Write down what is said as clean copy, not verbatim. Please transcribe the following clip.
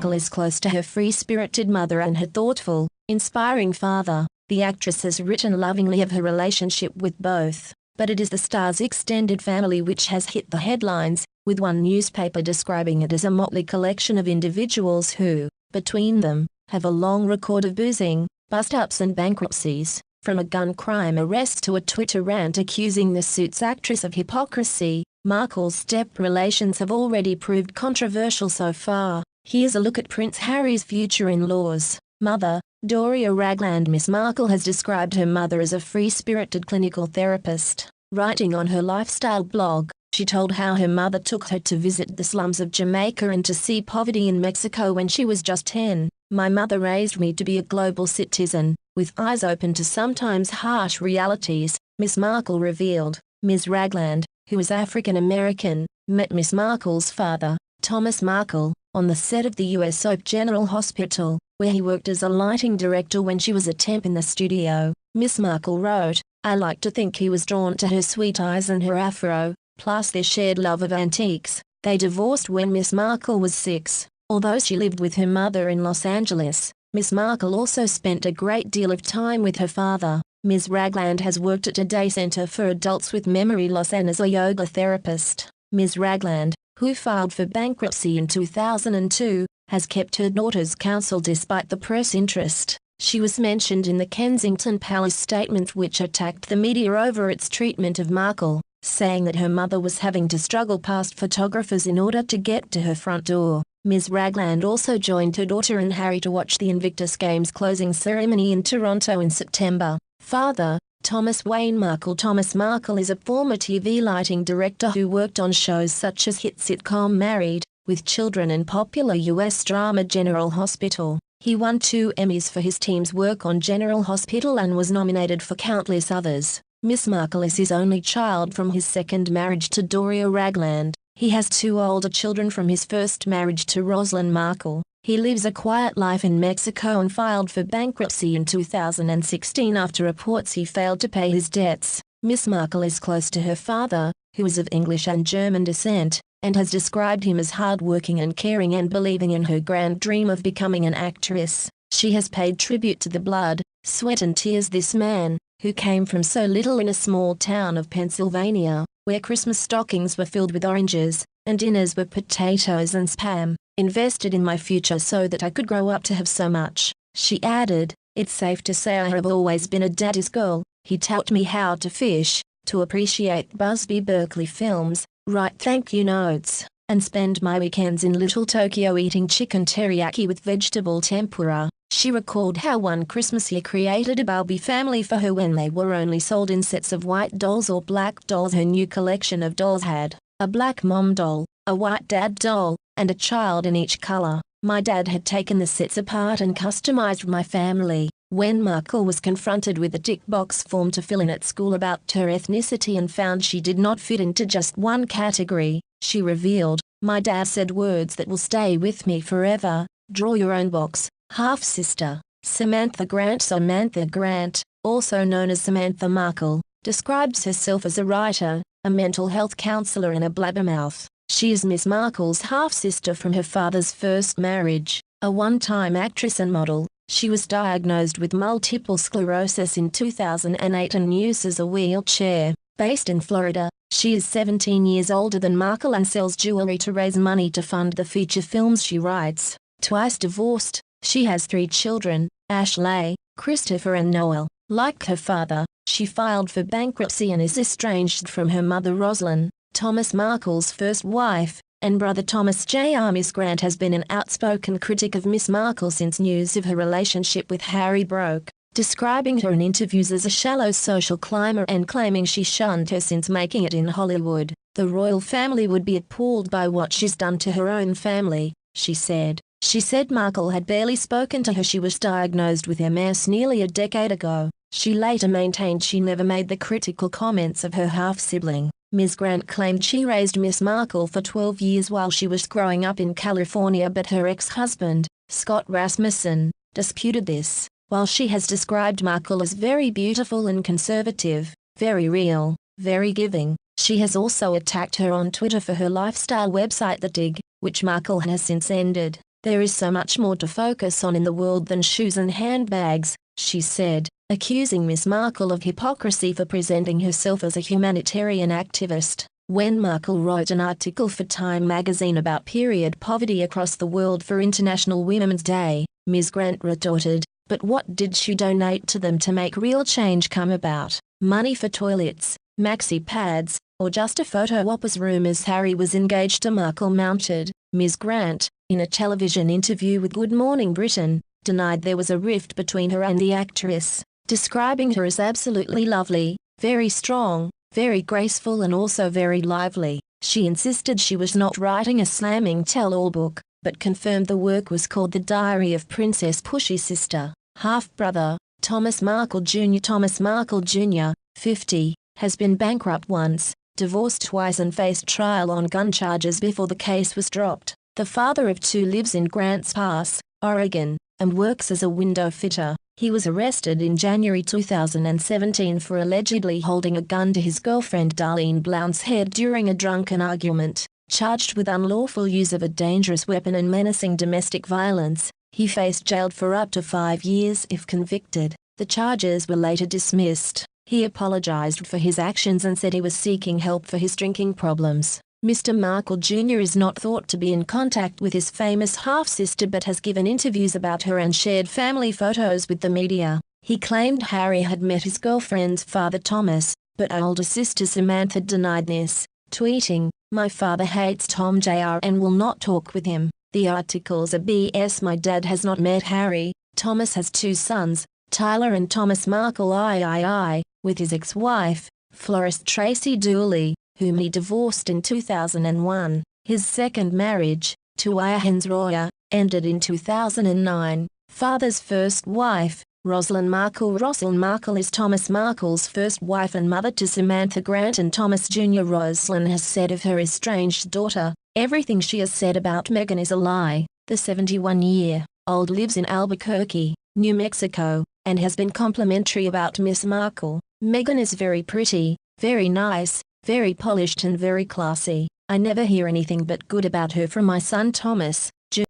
Markle is close to her free-spirited mother and her thoughtful, inspiring father. The actress has written lovingly of her relationship with both, but it is the star's extended family which has hit the headlines, with one newspaper describing it as a motley collection of individuals who, between them, have a long record of boozing, bust-ups and bankruptcies, from a gun crime arrest to a Twitter rant accusing the Suits actress of hypocrisy. Markle's step relations have already proved controversial so far. Here's a look at Prince Harry's future-in-law's mother, Doria Ragland. Miss Markle has described her mother as a free-spirited clinical therapist. Writing on her lifestyle blog, she told how her mother took her to visit the slums of Jamaica and to see poverty in Mexico when she was just 10. My mother raised me to be a global citizen, with eyes open to sometimes harsh realities, Miss Markle revealed. Ms. Ragland, who is African American, met Miss Markle's father, Thomas Markle, on the set of the USUK General Hospital, where he worked as a lighting director when she was a temp in the studio. Miss Markle wrote, "I like to think he was drawn to her sweet eyes and her afro, plus their shared love of antiques." They divorced when Miss Markle was 6. Although she lived with her mother in Los Angeles, Miss Markle also spent a great deal of time with her father. Ms. Ragland has worked at a day center for adults with memory loss and as a yoga therapist. Ms. Ragland, who filed for bankruptcy in 2002, has kept her daughter's counsel despite the press interest. She was mentioned in the Kensington Palace statement, which attacked the media over its treatment of Markle, saying that her mother was having to struggle past photographers in order to get to her front door. Ms. Ragland also joined her daughter and Harry to watch the Invictus Games closing ceremony in Toronto in September. Father, Thomas Wayne Markle. Thomas Markle is a former TV lighting director who worked on shows such as hit sitcom Married, with Children and popular U.S. drama General Hospital. He won 2 Emmys for his team's work on General Hospital and was nominated for countless others. Miss Markle is his only child from his second marriage to Doria Ragland. He has 2 older children from his first marriage to Rosalind Markle. He lives a quiet life in Mexico and filed for bankruptcy in 2016 after reports he failed to pay his debts. Miss Markle is close to her father, who is of English and German descent, and has described him as hardworking and caring and believing in her grand dream of becoming an actress. She has paid tribute to the blood, sweat and tears this man, who came from so little in a small town of Pennsylvania, where Christmas stockings were filled with oranges, and dinners were potatoes and spam, invested in my future so that I could grow up to have so much. She added, "It's safe to say I have always been a daddy's girl. He taught me how to fish, to appreciate Busby Berkeley films, write thank you notes, and spend my weekends in Little Tokyo eating chicken teriyaki with vegetable tempura." She recalled how one Christmas he created a Barbie family for her when they were only sold in sets of white dolls or black dolls. Her new collection of dolls had a black mom doll, a white dad doll, and a child in each color. "My dad had taken the sets apart and customized my family." When Markle was confronted with a tick box form to fill in at school about her ethnicity and found she did not fit into just one category, she revealed, "My dad said words that will stay with me forever. Draw your own box." Half-sister, Samantha Grant. Samantha Grant, also known as Samantha Markle, describes herself as a writer, a mental health counselor and a blabbermouth. She is Miss Markle's half-sister from her father's first marriage, a one-time actress and model. She was diagnosed with multiple sclerosis in 2008 and uses a wheelchair. Based in Florida, she is 17 years older than Markle and sells jewelry to raise money to fund the feature films she writes. Twice divorced, she has 3 children, Ashley, Christopher and Noel. Like her father, she filed for bankruptcy and is estranged from her mother Rosalind, Thomas Markle's first wife, and brother Thomas Jr. Miss Grant has been an outspoken critic of Miss Markle since news of her relationship with Harry broke, describing her in interviews as a shallow social climber and claiming she shunned her since making it in Hollywood. "The royal family would be appalled by what she's done to her own family," she said. She said Markle had barely spoken to her. She was diagnosed with MS nearly a decade ago. She later maintained she never made the critical comments of her half-sibling. Ms. Grant claimed she raised Miss Markle for 12 years while she was growing up in California, but her ex-husband, Scott Rasmussen, disputed this. While she has described Markle as very beautiful and conservative, very real, very giving, she has also attacked her on Twitter for her lifestyle website The Dig, which Markle has since ended. "There is so much more to focus on in the world than shoes and handbags," she said, accusing Ms. Markle of hypocrisy for presenting herself as a humanitarian activist. When Markle wrote an article for Time magazine about period poverty across the world for International Women's Day, Ms. Grant retorted, "But what did she donate to them to make real change come about? Money for toilets, maxi pads, or just a photo op?" As rumors Harry was engaged to Markle mounted, Ms. Grant, in a television interview with Good Morning Britain, denied there was a rift between her and the actress, describing her as absolutely lovely, very strong, very graceful and also very lively. She insisted she was not writing a slamming tell-all book, but confirmed the work was called The Diary of Princess Pushy's Sister. Half-brother, Thomas Markle Jr. Thomas Markle Jr., 50, has been bankrupt once, divorced twice and faced trial on gun charges before the case was dropped. The father of two lives in Grants Pass, Oregon, and works as a window fitter. He was arrested in January 2017 for allegedly holding a gun to his girlfriend Darlene Blount's head during a drunken argument. Charged with unlawful use of a dangerous weapon and menacing domestic violence, he faced jail for up to 5 years if convicted. The charges were later dismissed. He apologized for his actions and said he was seeking help for his drinking problems. Mr. Markle Jr. is not thought to be in contact with his famous half-sister but has given interviews about her and shared family photos with the media. He claimed Harry had met his girlfriend's father Thomas, but older sister Samantha denied this, tweeting, "My father hates Tom Jr. and will not talk with him. The articles are BS. My dad has not met Harry." Thomas has 2 sons, Tyler and Thomas Markle III, with his ex-wife, florist Tracy Dooley, whom he divorced in 2001. His second marriage, to Meghans Royer, ended in 2009. Father's first wife, Rosalind Markle. Rosalind Markle is Thomas Markle's first wife and mother to Samantha Grant and Thomas Jr. Rosalind has said of her estranged daughter, "Everything she has said about Meghan is a lie." The 71-year-old lives in Albuquerque, New Mexico, and has been complimentary about Miss Markle. "Meghan is very pretty, very nice, very polished and very classy. I never hear anything but good about her from my son Thomas.